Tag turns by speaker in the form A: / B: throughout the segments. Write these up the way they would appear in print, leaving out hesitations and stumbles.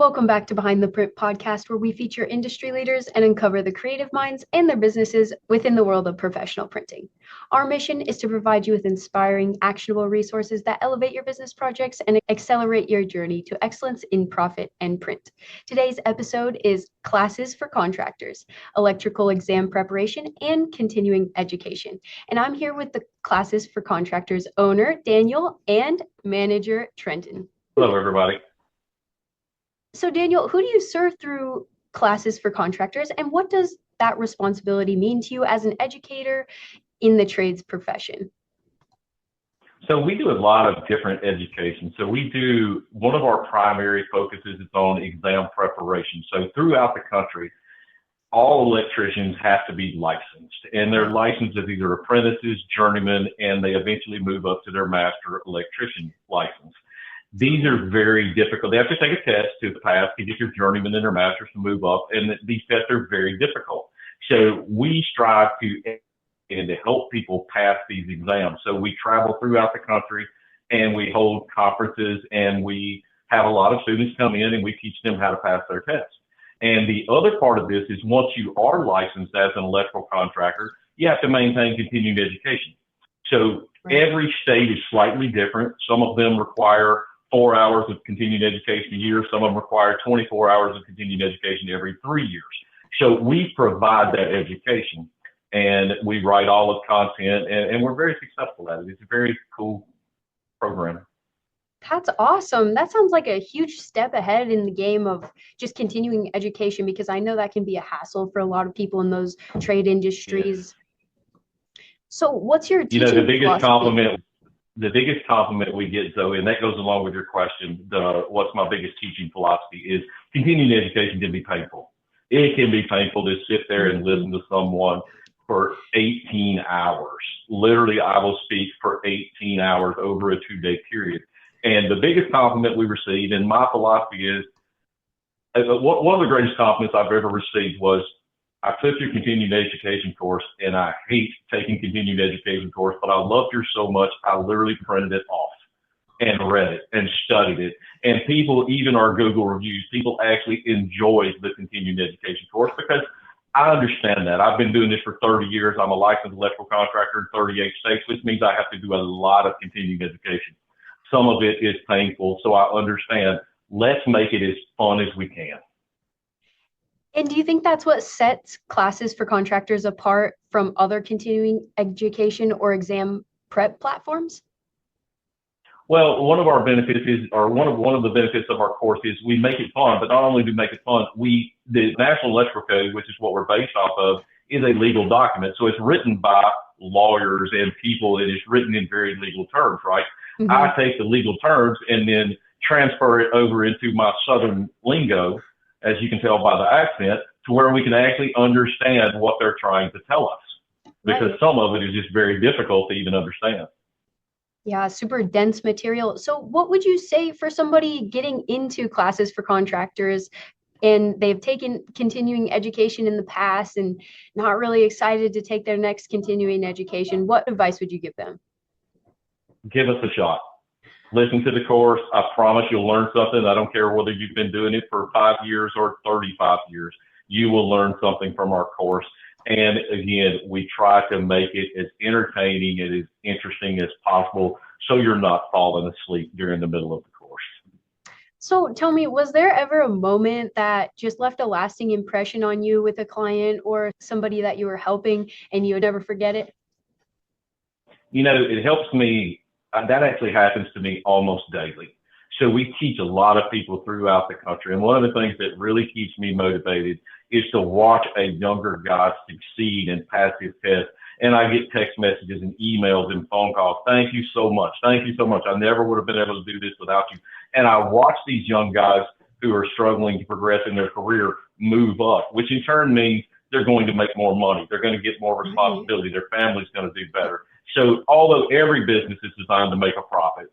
A: Welcome back to Behind the Print podcast, where we feature industry leaders and uncover the creative minds and their businesses within the world of professional printing. Our mission is to provide you with inspiring, actionable resources that elevate your business projects and accelerate your journey to excellence in profit and print. Today's episode is Classes for Contractors, Electrical Exam Preparation, and Continuing Education. And I'm here with the Classes for Contractors owner, Daniel, and manager, Trenton.
B: Hello, everybody.
A: So Daniel, who do you serve through Classes for Contractors, and what does that responsibility mean to you as an educator in the trades profession?
B: So we do a lot of different education. So one of our primary focuses is on exam preparation. So throughout the country, all electricians have to be licensed, and they're licensed as either apprentices, journeymen, and they eventually move up to their master electrician license. These are very difficult. They have to take a test to pass to get your journeyman and their masters to move up, and these tests are very difficult. So we strive to help people pass these exams. So we travel throughout the country, and we hold conferences, and we have a lot of students come in, and we teach them how to pass their tests. And the other part of this is once you are licensed as an electrical contractor, you have to maintain continuing education. So every state is slightly different. Some of them require 4 hours of continuing education a year. Some of them require 24 hours of continuing education every 3 years. So we provide that education, and we write all of content, and we're very successful at it. It's a very cool program.
A: That's awesome. That sounds like a huge step ahead in the game of just continuing education, because I know that can be a hassle for a lot of people in those trade industries. Yes. So what's your teaching
B: the biggest compliment we get, Zoe, and that goes along with your question, what's my biggest teaching philosophy, is continuing education can be painful. It can be painful to sit there and listen to someone for 18 hours. Literally, I will speak for 18 hours over a 2-day period. And the biggest compliment we received, and my philosophy is, one of the greatest compliments I've ever received was, I took your continuing education course, and I hate taking continuing education course, but I loved yours so much, I literally printed it off and read it and studied it. And people, even our Google reviews, people actually enjoy the continuing education course because I understand that. I've been doing this for 30 years. I'm a licensed electrical contractor in 38 states, which means I have to do a lot of continuing education. Some of it is painful, so I understand. Let's make it as fun as we can.
A: And do you think that's what sets Classes for Contractors apart from other continuing education or exam prep platforms?
B: Well, one of our benefits is, or one of the benefits of our course is we make it fun, but not only do we make it fun, the National Electrical Code, which is what we're based off of, is a legal document. So it's written by lawyers and people, and it's written in very legal terms, right? Mm-hmm. I take the legal terms and then transfer it over into my Southern lingo, as you can tell by the accent, to where we can actually understand what they're trying to tell us, because some of it is just very difficult to even understand.
A: Yeah, super dense material. So what would you say for somebody getting into Classes for Contractors and they've taken continuing education in the past and not really excited to take their next continuing education? What advice would you give them?
B: Give us a shot. Listen to the course. I promise you'll learn something. I don't care whether you've been doing it for 5 years or 35 years. You will learn something from our course. And again, we try to make it as entertaining and as interesting as possible so you're not falling asleep during the middle of the course.
A: So tell me, was there ever a moment that just left a lasting impression on you with a client or somebody that you were helping and you would never forget it?
B: It helps me. That actually happens to me almost daily. So we teach a lot of people throughout the country. And one of the things that really keeps me motivated is to watch a younger guy succeed and pass his test. And I get text messages and emails and phone calls. Thank you so much. Thank you so much. I never would have been able to do this without you. And I watch these young guys who are struggling to progress in their career move up, which in turn means they're going to make more money. They're going to get more responsibility. Their family's going to do better. So although every business is designed to make a profit,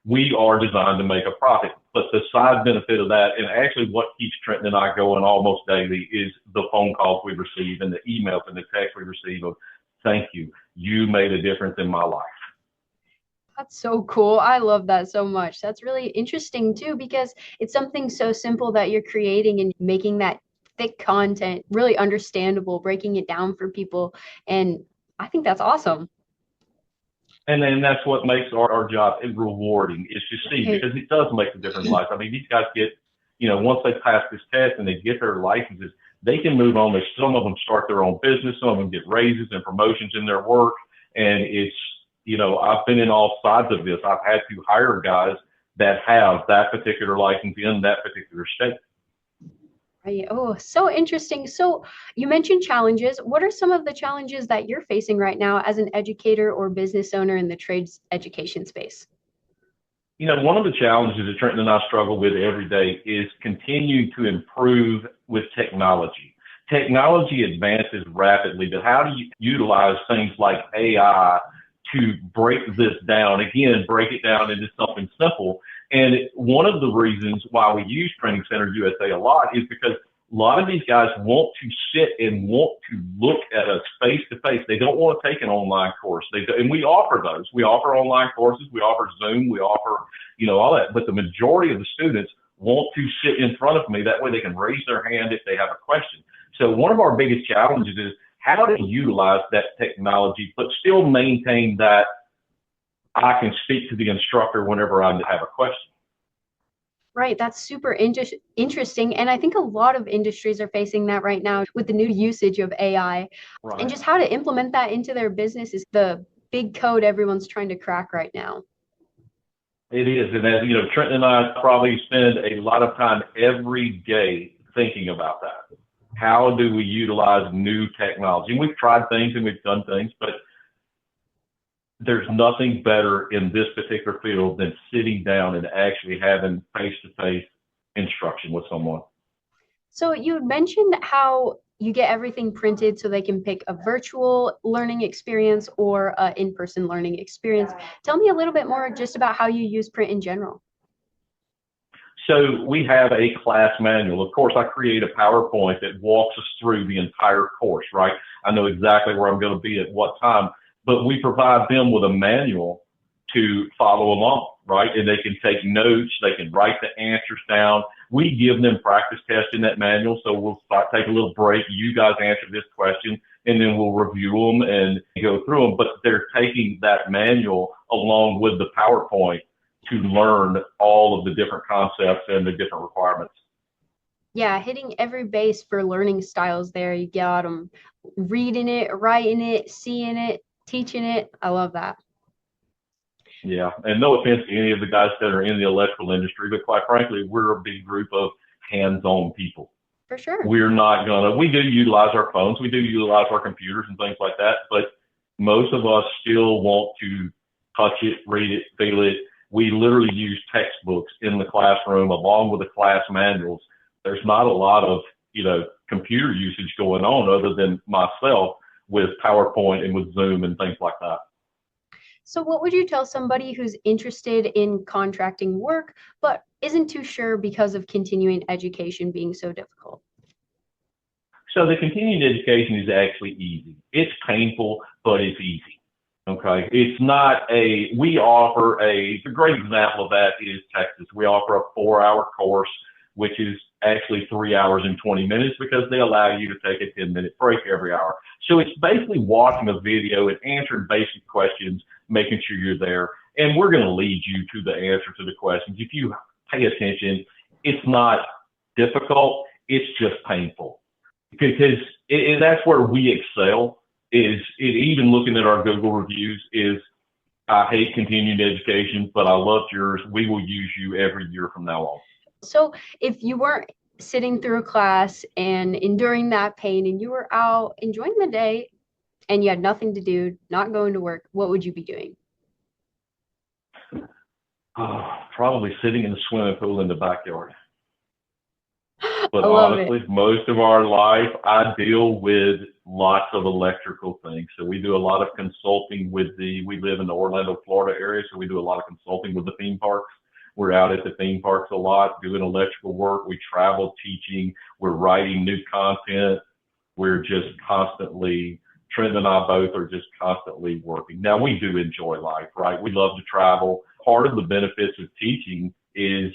B: we are designed to make a profit. But the side benefit of that, and actually what keeps Trenton and I going almost daily, is the phone calls we receive and the emails and the texts we receive of, thank you, you made a difference in my life.
A: That's so cool. I love that so much. That's really interesting too, because it's something so simple that you're creating and making that thick content really understandable, breaking it down for people. And I think that's awesome.
B: And then that's what makes our job rewarding is to see
A: Right.
B: because it does make a difference in life. I mean, these guys get, once they pass this test and they get their licenses, they can move on. Some of them start their own business. Some of them get raises and promotions in their work. And I've been in all sides of this. I've had to hire guys that have that particular license in that particular state.
A: Right. Oh, so interesting. So you mentioned challenges. What are some of the challenges that you're facing right now as an educator or business owner in the trades education space?
B: One of the challenges that Trenton and I struggle with every day is continue to improve with technology. Technology advances rapidly, but how do you utilize things like AI to break this down? Again, break it down into something simple. And one of the reasons why we use Training Center USA a lot is because a lot of these guys want to sit and want to look at us face to face. They don't want to take an online course. And we offer those. We offer online courses. We offer Zoom. We offer, all that. But the majority of the students want to sit in front of me. That way they can raise their hand if they have a question. So one of our biggest challenges is how to utilize that technology, but still maintain that I can speak to the instructor whenever I have a question.
A: Right, that's super interesting. And I think a lot of industries are facing that right now with the new usage of AI and
B: Right.
A: just how to implement that into their business is the big code everyone's trying to crack right now.
B: It is. And as Trenton and I probably spend a lot of time every day thinking about that. How do we utilize new technology? And we've tried things and we've done things, but there's nothing better in this particular field than sitting down and actually having face-to-face instruction with someone.
A: So you mentioned how you get everything printed so they can pick a virtual learning experience or an in-person learning experience. Tell me a little bit more just about how you use print in general.
B: So we have a class manual. Of course, I create a PowerPoint that walks us through the entire course, right? I know exactly where I'm going to be at what time, but we provide them with a manual to follow along, right? And they can take notes, they can write the answers down. We give them practice tests in that manual. So we'll take a little break. You guys answer this question, and then we'll review them and go through them. But they're taking that manual along with the PowerPoint to learn all of the different concepts and the different requirements.
A: Yeah, hitting every base for learning styles there. You got them reading it, writing it, seeing it, teaching it. I love that.
B: Yeah, and no offense to any of the guys that are in the electrical industry, but quite frankly, we're a big group of hands-on people.
A: For sure.
B: We do utilize our phones, we do utilize our computers and things like that, but most of us still want to touch it, read it, feel it. We literally use textbooks in the classroom along with the class manuals. There's not a lot of, computer usage going on other than myself with PowerPoint and with Zoom and things like that.
A: So, what would you tell somebody who's interested in contracting work but isn't too sure because of continuing education being so difficult?
B: So the continuing education is actually easy. It's painful, but it's easy. Okay. It's not we offer a great example of that is Texas. We offer a 4-hour course, which is actually 3 hours and 20 minutes because they allow you to take a 10-minute break every hour. So it's basically watching a video and answering basic questions, making sure you're there. And we're going to lead you to the answer to the questions. If you pay attention, it's not difficult. It's just painful because that's where we excel. Even looking at our Google reviews is, I hate continuing education, but I love yours. We will use you every year from now on.
A: So, if you weren't sitting through a class and enduring that pain and you were out enjoying the day and you had nothing to do, not going to work, what would you be doing?
B: Probably sitting in the swimming pool in the backyard. But
A: I love it.
B: honestly, most of our life, I deal with lots of electrical things. So we do a lot of consulting we live in the Orlando, Florida area. So we do a lot of consulting with the theme parks. We're out at the theme parks a lot doing electrical work. We travel teaching. We're writing new content. We're just constantly Trent and I both are just constantly working. Now, we do enjoy life, right? We love to travel. Part of the benefits of teaching is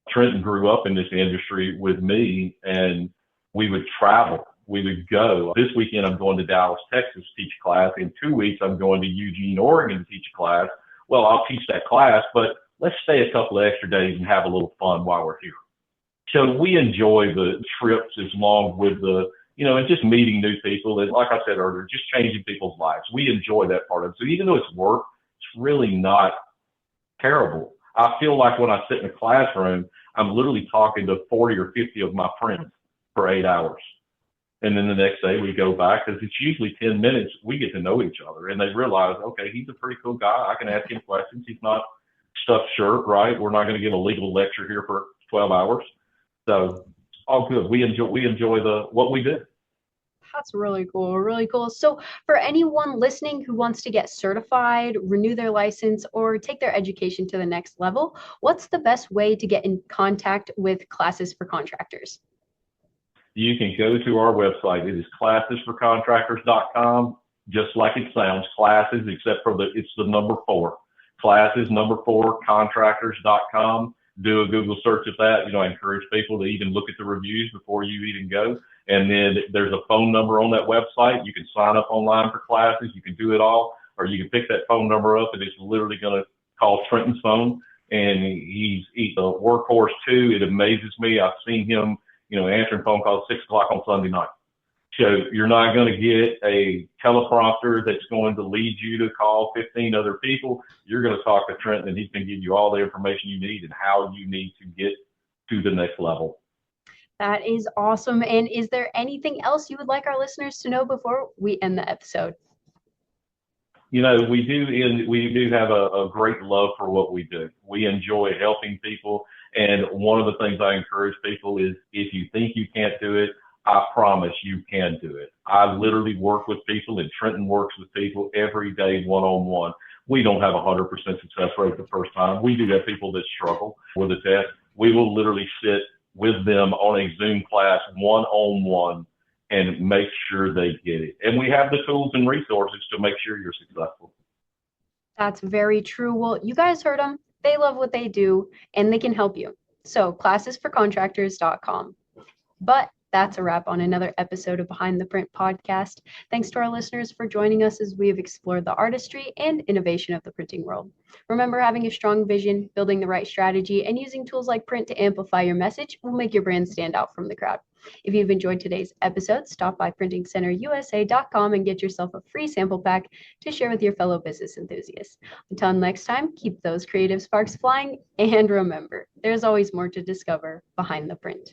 B: Trenton grew up in this industry with me, and we would travel. We would go. This weekend, I'm going to Dallas, Texas, to teach a class. In 2 weeks, I'm going to Eugene, Oregon, to teach a class. Well, I'll teach that class, but let's stay a couple of extra days and have a little fun while we're here. So we enjoy the trips as long with the, and just meeting new people. And like I said earlier, just changing people's lives. We enjoy that part of it. So even though it's work, it's really not terrible. I feel like when I sit in a classroom, I'm literally talking to 40 or 50 of my friends for 8 hours. And then the next day we go back, because it's usually 10 minutes. We get to know each other, and they realize, okay, he's a pretty cool guy. I can ask him questions. He's not stuffed shirt, right? We're not going to give a legal lecture here for 12 hours. So all good. We enjoy what we do.
A: That's really cool, really cool. So for anyone listening who wants to get certified, renew their license, or take their education to the next level, what's the best way to get in contact with Classes for Contractors?
B: You can go to our website. It is classesforcontractors.com, just like it sounds, classes, except for it's the number 4. Classes, number 4, contractors.com. Do a Google search of that. I encourage people to even look at the reviews before you even go. And then there's a phone number on that website. You can sign up online for classes. You can do it all, or you can pick that phone number up, and it's literally going to call Trenton's phone. And he's a workhorse too. It amazes me. I've seen him, answering phone calls at 6 o'clock on Sunday night. So you're not going to get a teleprompter that's going to lead you to call 15 other people. You're going to talk to Trenton, and he's going to give you all the information you need and how you need to get to the next level.
A: That is awesome. And is there anything else you would like our listeners to know before we end the episode?
B: We do have a great love for what we do. We enjoy helping people. And one of the things I encourage people is, if you think you can't do it, I promise you can do it. I literally work with people, and Trenton works with people every day, one-on-one. We don't have a 100% success rate the first time. We do have people that struggle with a test. We will literally sit with them on a Zoom class one-on-one and make sure they get it. And we have the tools and resources to make sure you're successful.
A: That's very true. Well, you guys heard them. They love what they do, and they can help you. So classesforcontractors.com. But that's a wrap on another episode of Behind the Print podcast. Thanks to our listeners for joining us as we have explored the artistry and innovation of the printing world. Remember, having a strong vision, building the right strategy, and using tools like print to amplify your message will make your brand stand out from the crowd. If you've enjoyed today's episode, stop by printingcenterusa.com and get yourself a free sample pack to share with your fellow business enthusiasts. Until next time, keep those creative sparks flying, and remember, there's always more to discover behind the print.